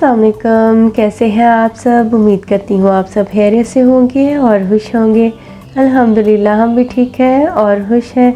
अस्सलाम वालेकुम। कैसे हैं आप सब? उम्मीद करती हूँ आप सब खैरियत से होंगे और खुश होंगे। अल्हम्दुलिल्लाह हम भी ठीक हैं और खुश हैं।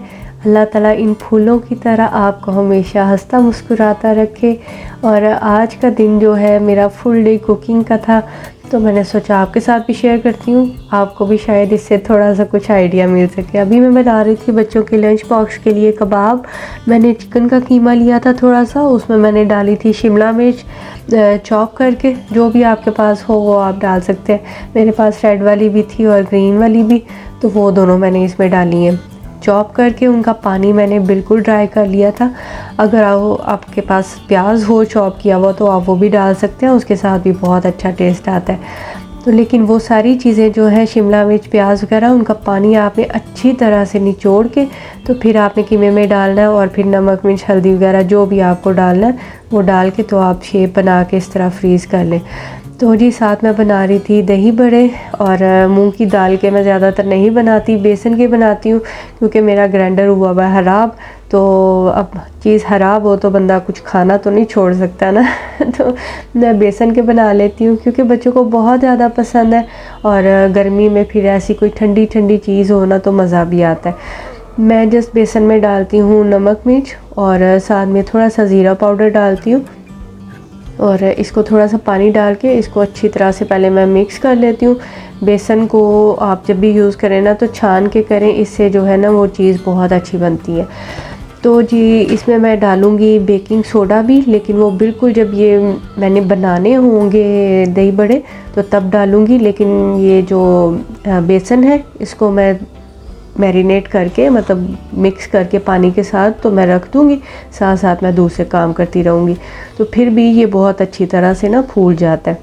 अल्लाह ताला इन फूलों की तरह आपको हमेशा हंसता मुस्कुराता रखे। और आज का दिन जो है मेरा फुल डे कुकिंग का था, तो मैंने सोचा आपके साथ भी शेयर करती हूँ, आपको भी शायद इससे थोड़ा सा कुछ आइडिया मिल सके। अभी मैं बना रही थी बच्चों के लंच बॉक्स के लिए कबाब। मैंने चिकन का कीमा लिया था थोड़ा सा, उसमें मैंने डाली थी शिमला मिर्च चॉप करके। जो भी आपके पास हो वो आप डाल सकते हैं। मेरे पास रेड वाली भी थी और ग्रीन वाली भी, तो वो दोनों मैंने इसमें डाली हैं चॉप करके। उनका पानी मैंने बिल्कुल ड्राई कर लिया था। अगर आपके पास प्याज हो चॉप किया हुआ तो आप वो भी डाल सकते हैं, उसके साथ भी बहुत अच्छा टेस्ट आता है। तो लेकिन वो सारी चीज़ें जो है शिमला मिर्च प्याज वगैरह, उनका पानी आपने अच्छी तरह से निचोड़ के तो फिर आपने कीमे में डालना है। और फिर नमक मिर्च हल्दी वगैरह जो भी आपको डालना है वो डाल के तो आप शेप बना के इस तरह फ्रीज़ कर लें। तो जी साथ में बना रही थी दही बड़े, और मूंग की दाल के मैं ज़्यादातर नहीं बनाती, बेसन के बनाती हूँ क्योंकि मेरा ग्राइंडर हुआ हुआ है ख़राब। तो अब चीज़ ख़राब हो तो बंदा कुछ खाना तो नहीं छोड़ सकता ना तो मैं बेसन के बना लेती हूँ क्योंकि बच्चों को बहुत ज़्यादा पसंद है। और गर्मी में फिर ऐसी कोई ठंडी ठंडी चीज़ हो ना तो मज़ा भी आता है। मैं जस्ट बेसन में डालती हूँ नमक मिर्च और साथ में थोड़ा सा ज़ीरा पाउडर डालती हूँ, और इसको थोड़ा सा पानी डाल के इसको अच्छी तरह से पहले मैं मिक्स कर लेती हूँ। बेसन को आप जब भी यूज़ करें ना तो छान के करें, इससे जो है ना वो चीज़ बहुत अच्छी बनती है। तो जी इसमें मैं डालूँगी बेकिंग सोडा भी, लेकिन वो बिल्कुल जब ये मैंने बनाने होंगे दही बड़े तो तब डालूँगी। लेकिन ये जो बेसन है इसको मैं मैरिनेट करके, मतलब मिक्स करके पानी के साथ तो मैं रख दूँगी, साथ साथ मैं दूसरे काम करती रहूँगी, तो फिर भी ये बहुत अच्छी तरह से ना फूल जाता है।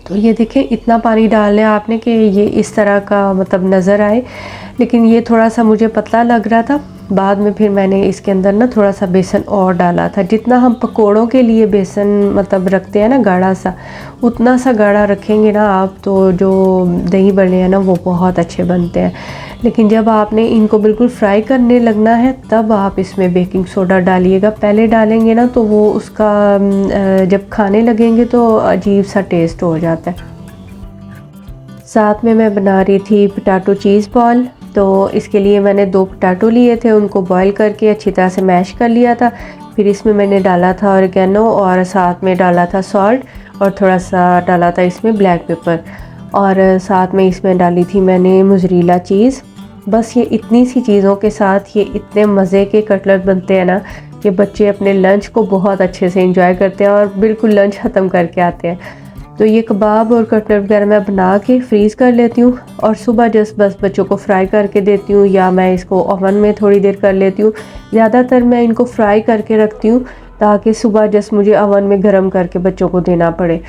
तो ये देखें इतना पानी डालना है आपने कि ये इस तरह का मतलब नज़र आए। लेकिन ये थोड़ा सा मुझे पतला लग रहा था। बाद में फिर मैंने इसके अंदर ना थोड़ा सा बेसन और डाला था। जितना हम पकोड़ों के लिए बेसन मतलब रखते हैं ना गाढ़ा सा, उतना सा गाढ़ा रखेंगे ना आप तो जो दही बड़े हैं ना वो बहुत अच्छे बनते हैं। लेकिन जब आपने इनको बिल्कुल फ्राई करने लगना है तब आप इसमें बेकिंग सोडा डालिएगा। पहले डालेंगे ना तो वो उसका जब खाने लगेंगे तो अजीब सा टेस्ट हो जाता है। साथ में मैं बना रही थी पोटैटो चीज़ बॉल। तो इसके लिए मैंने 2 पोटैटो लिए थे, उनको बॉईल करके अच्छी तरह से मैश कर लिया था। फिर इसमें मैंने डाला था ऑरिगेनो और साथ में डाला था सॉल्ट, और थोड़ा सा डाला था इसमें ब्लैक पेपर, और साथ में इसमें डाली थी मैंने मोज़रेला चीज़। बस ये इतनी सी चीज़ों के साथ ये इतने मज़े के कटलेट बनते हैं ना कि बच्चे अपने लंच को बहुत अच्छे से एंजॉय करते हैं और बिल्कुल लंच ख़त्म करके आते हैं। तो ये कबाब और कटलेट वगैरह मैं बना के फ्रीज़ कर लेती हूँ और सुबह जस्ट बस बच्चों को फ्राई करके देती हूँ, या मैं इसको ओवन में थोड़ी देर कर लेती हूँ। ज़्यादातर मैं इनको फ्राई करके रखती हूँ ताकि सुबह जस्ट मुझे ओवन में गर्म करके बच्चों को देना पड़े।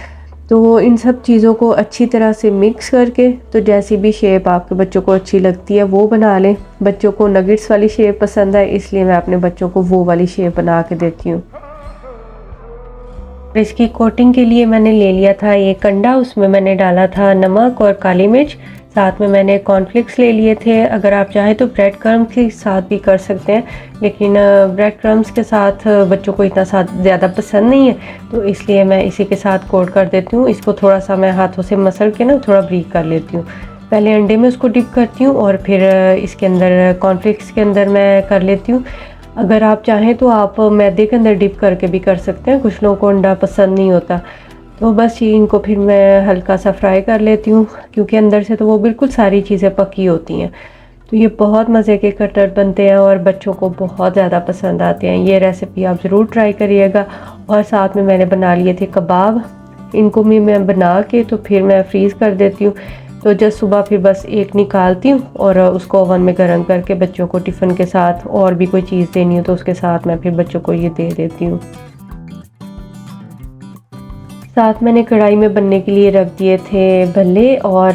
तो इन सब चीज़ों को अच्छी तरह से मिक्स करके तो जैसी भी शेप आपके बच्चों को अच्छी लगती है वो बना लें। बच्चों को नगेट्स वाली शेप पसंद है, इसलिए मैं अपने बच्चों को वो वाली शेप बना के देती हूँ। इसकी कोटिंग के लिए मैंने ले लिया था ये कंडा, उसमें मैंने डाला था नमक और काली मिर्च, साथ में मैंने कॉर्नफ्लेक्स ले लिए थे। अगर आप चाहें तो ब्रेड क्रम्स के साथ भी कर सकते हैं, लेकिन ब्रेड क्रम्स के साथ बच्चों को इतना ज़्यादा पसंद नहीं है, तो इसलिए मैं इसी के साथ कोट कर देती हूँ। इसको थोड़ा सा मैं हाथों से मसल के ना थोड़ा ब्रीक कर लेती हूँ। पहले अंडे में उसको डिप करती हूँ और फिर इसके अंदर कॉर्नफ्लेक्स के अंदर मैं कर लेती हूँ। अगर आप चाहें तो आप मैदे के अंदर डिप करके भी कर सकते हैं, कुछ लोगों को अंडा पसंद नहीं होता। तो बस ये इनको फिर मैं हल्का सा फ्राई कर लेती हूँ क्योंकि अंदर से तो वो बिल्कुल सारी चीज़ें पकी होती हैं। तो ये बहुत मज़े के कटलेट बनते हैं और बच्चों को बहुत ज़्यादा पसंद आते हैं। ये रेसिपी आप ज़रूर ट्राई करिएगा। और साथ में मैंने बना लिए थे कबाब, इनको भी मैं बना के तो फिर मैं फ्रीज़ कर देती हूँ। तो जस्ट सुबह फिर बस एक निकालती हूँ और उसको ओवन में गर्म करके बच्चों को टिफ़िन के साथ, और भी कोई चीज़ देनी हो तो उसके साथ मैं फिर बच्चों को ये दे देती हूँ। साथ मैंने कढ़ाई में बनने के लिए रख दिए थे भल्ले, और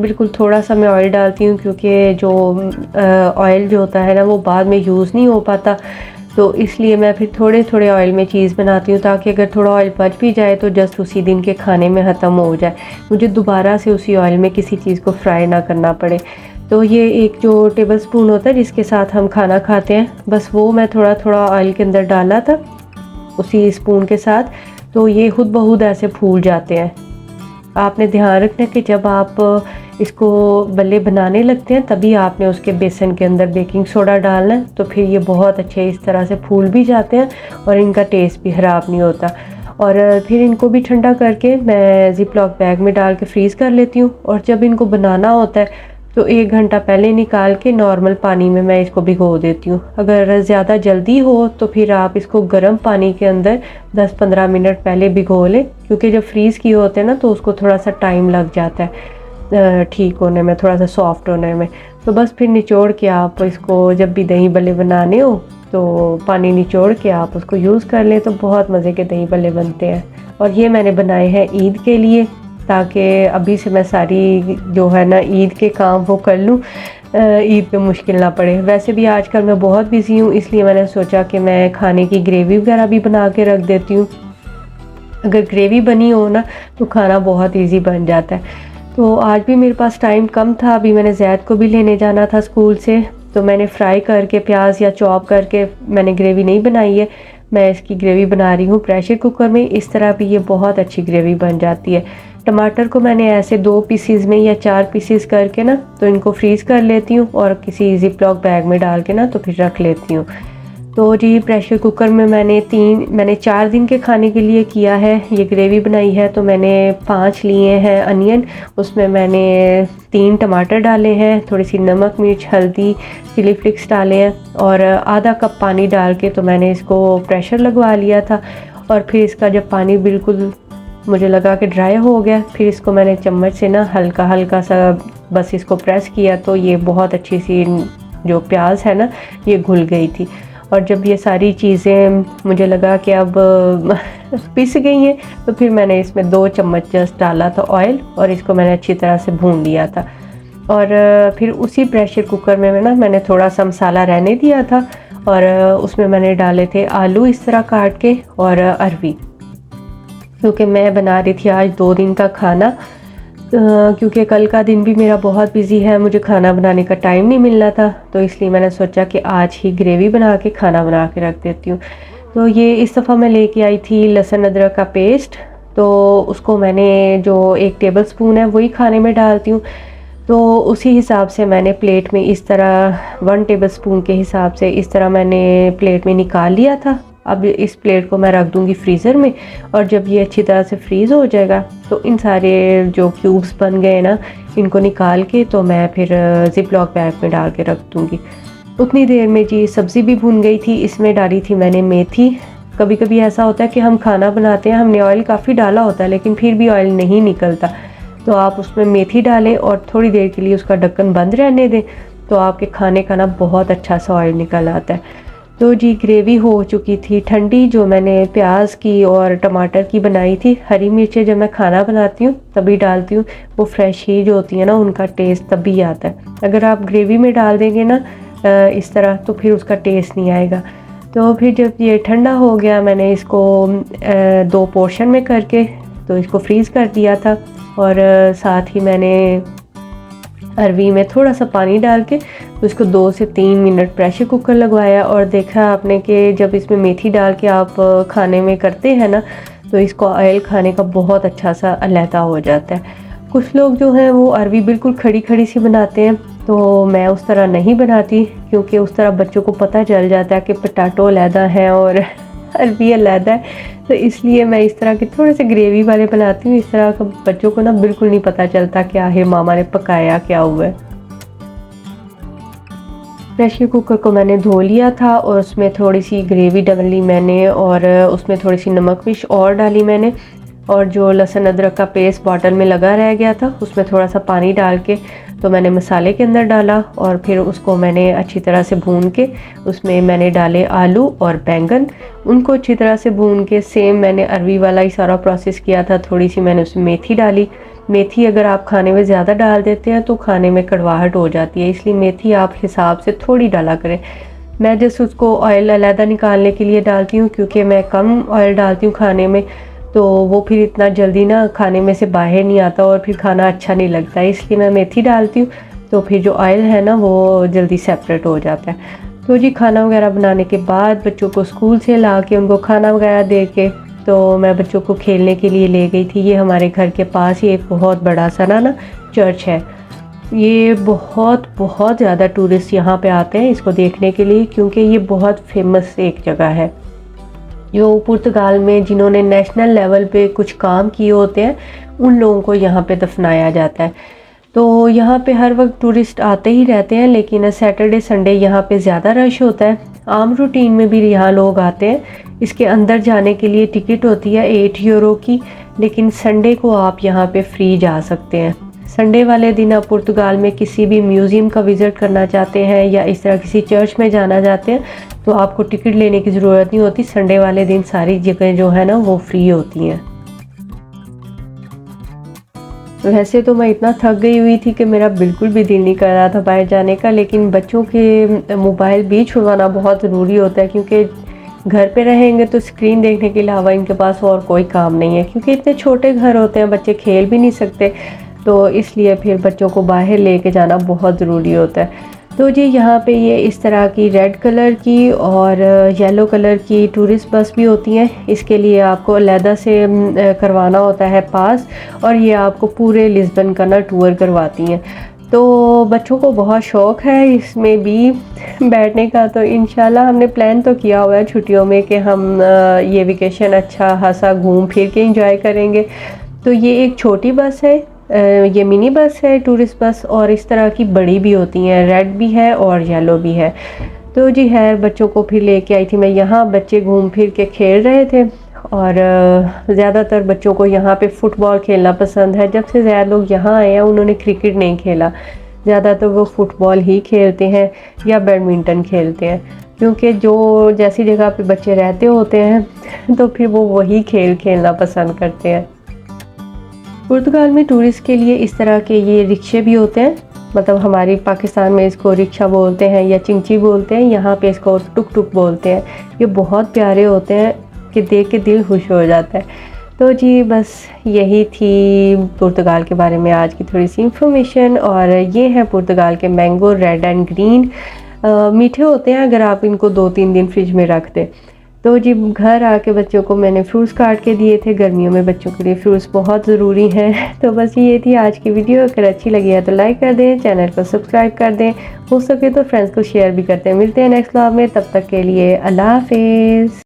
बिल्कुल थोड़ा सा मैं ऑयल डालती हूँ क्योंकि जो ऑयल जो होता है ना वो बाद में यूज़ नहीं हो पाता, तो इसलिए मैं फिर थोड़े थोड़े ऑयल में चीज़ बनाती हूँ ताकि अगर थोड़ा ऑयल बच भी जाए तो जस्ट उसी दिन के खाने में ख़त्म हो जाए, मुझे दोबारा से उसी ऑयल में किसी चीज़ को फ्राई ना करना पड़े। तो ये एक जो टेबल स्पून होता है जिसके साथ हम खाना खाते हैं, बस वो मैं थोड़ा थोड़ा ऑयल के अंदर डाला था उसी स्पून के साथ। तो ये खुद ब खुद ऐसे फूल जाते हैं। आपने ध्यान रखना कि जब आप इसको बल्ले बनाने लगते हैं तभी आपने उसके बेसन के अंदर बेकिंग सोडा डालना है, तो फिर ये बहुत अच्छे इस तरह से फूल भी जाते हैं और इनका टेस्ट भी ख़राब नहीं होता। और फिर इनको भी ठंडा करके मैं ज़िप लॉक बैग में डाल के फ्रीज़ कर लेती हूँ। और जब इनको बनाना होता है तो 1 घंटा पहले निकाल के नॉर्मल पानी में मैं इसको भिगो देती हूँ। अगर ज़्यादा जल्दी हो तो फिर आप इसको गर्म पानी के अंदर 10-15 मिनट पहले भिगो लें, क्योंकि जब फ्रीज़ किए होते हैं ना तो उसको थोड़ा सा टाइम लग जाता है ठीक होने में, थोड़ा सा सॉफ्ट होने में। तो बस फिर निचोड़ के आप इसको जब भी दही बल्ले बनाने हो तो पानी निचोड़ के आप उसको यूज़ कर लें, तो बहुत मज़े के दही बल्ले बनते हैं। और ये मैंने बनाए हैं ईद के लिए, ताकि अभी से मैं सारी जो है ना ईद के काम वो कर लूँ, ईद पे मुश्किल ना पड़े। वैसे भी आजकल मैं बहुत बिज़ी हूँ, इसलिए मैंने सोचा कि मैं खाने की ग्रेवी वगैरह भी बना के रख देती हूँ। अगर ग्रेवी बनी हो ना तो खाना बहुत इजी बन जाता है। तो आज भी मेरे पास टाइम कम था, अभी मैंने ज़ैद को भी लेने जाना था स्कूल से, तो मैंने फ्राई करके प्याज या चॉप करके मैंने ग्रेवी नहीं बनाई है, मैं इसकी ग्रेवी बना रही हूँ प्रेशर कुकर में। इस तरह भी ये बहुत अच्छी ग्रेवी बन जाती है। टमाटर को मैंने ऐसे 2 पीसीज़ में या 4 पीसीज़ करके ना तो इनको फ्रीज़ कर लेती हूँ और किसी ज़िप लॉक बैग में डाल के ना तो फिर रख लेती हूँ। तो जी प्रेशर कुकर में मैंने 4 दिन के खाने के लिए किया है, ये ग्रेवी बनाई है। तो मैंने 5 लिए हैं अनियन, उसमें मैंने 3 टमाटर डाले हैं, थोड़ी सी नमक मिर्च हल्दी चिली फ्लिक्स डाले हैं और आधा कप पानी डाल के तो मैंने इसको प्रेशर लगवा लिया था। और फिर इसका जब पानी बिल्कुल मुझे लगा कि ड्राई हो गया, फिर इसको मैंने चम्मच से ना हल्का हल्का सा बस इसको प्रेस किया, तो ये बहुत अच्छी सी जो प्याज है ना ये घुल गई थी। और जब ये सारी चीज़ें मुझे लगा कि अब पिस गई हैं, तो फिर मैंने इसमें 2 चम्मच जस्ट डाला था ऑयल और इसको मैंने अच्छी तरह से भून लिया था। और फिर उसी प्रेशर कुकर में मैंने थोड़ा सा मसाला रहने दिया था और उसमें मैंने डाले थे आलू इस तरह काट के और अरवी, क्योंकि मैं बना रही थी आज 2 दिन का खाना, क्योंकि कल का दिन भी मेरा बहुत बिजी है, मुझे खाना बनाने का टाइम नहीं मिल रहा था, तो इसलिए मैंने सोचा कि आज ही ग्रेवी बना के खाना बना के रख देती हूँ। तो ये इस दफ़ा मैं लेके आई थी लहसुन अदरक का पेस्ट, तो उसको मैंने जो 1 टेबल स्पून है वही खाने में डालती हूँ। तो उसी हिसाब से मैंने प्लेट में इस तरह 1 टेबल स्पून के हिसाब से इस तरह मैंने प्लेट में निकाल लिया था। अब इस प्लेट को मैं रख दूंगी फ्रीज़र में, और जब ये अच्छी तरह से फ्रीज़ हो जाएगा तो इन सारे जो क्यूब्स बन गए ना इनको निकाल के तो मैं फिर ज़िप लॉक बैग में डाल के रख दूंगी। उतनी देर में जी सब्ज़ी भी भून गई थी, इसमें डाली थी मैंने मेथी। कभी कभी ऐसा होता है कि हम खाना बनाते हैं, हमने ऑयल काफ़ी डाला होता है लेकिन फिर भी ऑयल नहीं निकलता, तो आप उसमें मेथी डालें और थोड़ी देर के लिए उसका ढक्कन बंद रहने दें, तो आपके खाने का ना बहुत अच्छा सा ऑयल निकल आता है। तो जी ग्रेवी हो चुकी थी ठंडी, जो मैंने प्याज की और टमाटर की बनाई थी। हरी मिर्चें जब मैं खाना बनाती हूँ तभी डालती हूँ, वो फ्रेश ही जो होती है ना उनका टेस्ट तभी आता है। अगर आप ग्रेवी में डाल देंगे ना इस तरह तो फिर उसका टेस्ट नहीं आएगा। तो फिर जब ये ठंडा हो गया मैंने इसको 2 पोर्शन में करके तो इसको फ्रीज़ कर दिया था, और साथ ही मैंने अरवी में थोड़ा सा पानी डाल के तो इसको 2 से 3 मिनट प्रेशर कुकर लगवाया। और देखा आपने कि जब इसमें मेथी डाल के आप खाने में करते हैं ना तो इसको ऑयल खाने का बहुत अच्छा सा अलहदा हो जाता है। कुछ लोग जो हैं वो अरवी बिल्कुल खड़ी खड़ी सी बनाते हैं, तो मैं उस तरह नहीं बनाती, क्योंकि उस तरह बच्चों को पता चल जाता है कि पोटैटो अलहदा है और अरबी अलहदा है। तो इसलिए मैं इस तरह के थोड़े से ग्रेवी वाले बनाती हूँ, इस तरह का बच्चों को ना बिल्कुल नहीं पता चलता कि आखिर मामा ने पकाया क्या हुआ है। प्रेशर कुकर को मैंने धो लिया था और उसमें थोड़ी सी ग्रेवी डाली मैंने, और उसमें थोड़ी सी नमक मिर्च और डाली मैंने, और जो लहसुन अदरक का पेस्ट बॉटल में लगा रह गया था उसमें थोड़ा सा पानी डाल के तो मैंने मसाले के अंदर डाला, और फिर उसको मैंने अच्छी तरह से भून के उसमें मैंने डाले आलू और बैंगन, उनको अच्छी तरह से भून के सेम मैंने अरवी वाला ही सारा प्रोसेस किया था। थोड़ी सी मैंने उसमें मेथी डाली। मेथी अगर आप खाने में ज़्यादा डाल देते हैं तो खाने में कड़वाहट हो जाती है, इसलिए मेथी आप हिसाब से थोड़ी डाला करें। मैं जैसे उसको ऑयल अलहदा निकालने के लिए डालती हूँ, क्योंकि मैं कम ऑयल डालती हूँ खाने में, तो वो फिर इतना जल्दी ना खाने में से बाहर नहीं आता और फिर खाना अच्छा नहीं लगता है, इसलिए मैं मेथी डालती हूँ, तो फिर जो ऑयल है ना वो जल्दी सेपरेट हो जाता है। तो जी खाना वगैरह बनाने के बाद बच्चों को स्कूल से ला के उनको खाना वगैरह दे के तो मैं बच्चों को खेलने के लिए ले गई थी। ये हमारे घर के पास ही एक बहुत बड़ा सा ना चर्च है। ये बहुत ज़्यादा टूरिस्ट यहाँ पे आते हैं इसको देखने के लिए, क्योंकि ये बहुत फेमस एक जगह है। जो पुर्तगाल में जिन्होंने नेशनल लेवल पे कुछ काम किए होते हैं उन लोगों को यहाँ पे दफनाया जाता है। तो यहाँ पे हर वक्त टूरिस्ट आते ही रहते हैं, लेकिन सैटरडे संडे यहाँ पे ज़्यादा रश होता है। आम रूटीन में भी यहाँ लोग आते हैं। इसके अंदर जाने के लिए टिकट होती है 8 यूरो की, लेकिन संडे को आप यहाँ पे फ्री जा सकते हैं। संडे वाले दिन आप पुर्तगाल में किसी भी म्यूज़ियम का विज़िट करना चाहते हैं या इस तरह किसी चर्च में जाना चाहते हैं तो आपको टिकट लेने की ज़रूरत नहीं होती। संडे वाले दिन सारी जगह जो है ना वो फ्री होती हैं। वैसे तो मैं इतना थक गई हुई थी कि मेरा बिल्कुल भी दिल नहीं कर रहा था बाहर जाने का, लेकिन बच्चों के मोबाइल भी छुड़वाना बहुत ज़रूरी होता है, क्योंकि घर पे रहेंगे तो स्क्रीन देखने के अलावा इनके पास और कोई काम नहीं है, क्योंकि इतने छोटे घर होते हैं, बच्चे खेल भी नहीं सकते। तो इसलिए फिर बच्चों को बाहर लेके जाना बहुत ज़रूरी होता है। तो जी यहाँ पे ये इस तरह की रेड कलर की और येलो कलर की टूरिस्ट बस भी होती हैं। इसके लिए आपको अलहदा से करवाना होता है पास, और ये आपको पूरे लिस्बन का ना टूर करवाती हैं। तो बच्चों को बहुत शौक़ है इसमें भी बैठने का। तो इंशाल्लाह हमने प्लान तो किया हुआ है छुट्टियों में कि हम ये वेकेशन अच्छा खासा घूम फिर के एंजॉय करेंगे। तो ये एक छोटी बस है, ये मिनी बस है टूरिस्ट बस, और इस तरह की बड़ी भी होती हैं, रेड भी है और येलो भी है। तो जी है बच्चों को फिर लेके आई थी मैं यहाँ। बच्चे घूम फिर के खेल रहे थे, और ज़्यादातर बच्चों को यहाँ पे फ़ुटबॉल खेलना पसंद है। जब से ज़्यादा लोग यहाँ आए हैं उन्होंने क्रिकेट नहीं खेला, ज़्यादातर वो फ़ुटबॉल ही खेलते हैं या बैडमिंटन खेलते हैं, क्योंकि जो जैसी जगह पे बच्चे रहते होते हैं तो फिर वो वही खेल खेलना पसंद करते हैं। पुर्तगाल में टूरिस्ट के लिए इस तरह के ये रिक्शे भी होते हैं, मतलब हमारी पाकिस्तान में इसको रिक्शा बोलते हैं या चिंची बोलते हैं, यहाँ पे इसको टुक टुक बोलते हैं। ये बहुत प्यारे होते हैं कि देख के दिल खुश हो जाता है। तो जी बस यही थी पुर्तगाल के बारे में आज की थोड़ी सी इंफॉर्मेशन। और ये है पुर्तगाल के मैंगो, रेड एंड ग्रीन। मीठे होते हैं अगर आप इनको 2-3 दिन फ्रिज में रख दें। तो जी घर आके बच्चों को मैंने फ्रूट्स काट के दिए थे। गर्मियों में बच्चों के लिए फ्रूट्स बहुत ज़रूरी हैं। तो बस ये थी आज की वीडियो। अगर अच्छी लगी है तो लाइक कर दें, चैनल को सब्सक्राइब कर दें, हो सके तो फ्रेंड्स को शेयर भी करते हैं। मिलते हैं नेक्स्ट व्लॉग में, तब तक के लिए अल्लाह हाफिज़।